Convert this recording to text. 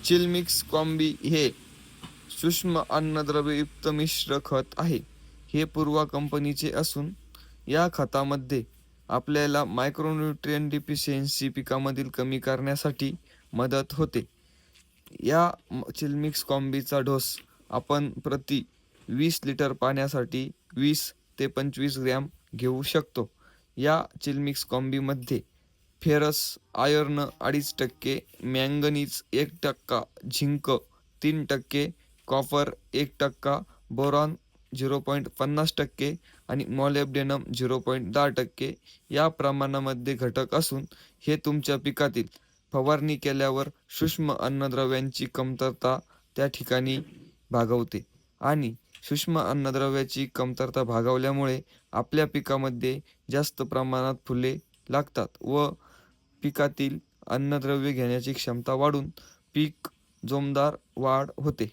चिलमिक्स combi हे सूक्ष्म अन्नद्रव्ययुक्त मिश्र खत आहे. हे पूर्वा कंपनीचे असून या खतामध्ये आपल्याला मायक्रोन्यूट्रिएंट डिफिशियन्सी पिकामधील कमी करण्यासाठी मदत होते. या चिलमिक्स कॉम्बीचा डोस आपण प्रति 20 लिटर पाण्यासाठी 20 ते 25 ग्रॅम घेऊ शकतो. या चिलमिक्स कॉम्बीमध्ये ferrous iron 2.5%, manganese 1%, zinc 3%, copper 1%, boron 0.50% आणि मॉलिब्डेनम 0.10% या प्रमाणामध्ये घटक असून हे तुमच्या पिकातील फवारणी केल्यावर सूक्ष्म अन्नद्रव्यांची कमतरता त्या ठिकाणी भागवते आणि सूक्ष्म अन्नद्रव्याची कमतरता भागवल्यामुळे आपल्या पिकामध्ये जास्त प्रमाणात फुले लागतात व पिकातील अन्नद्रव्य घेण्याची क्षमता वाढून पीक जोमदार वाढ होते.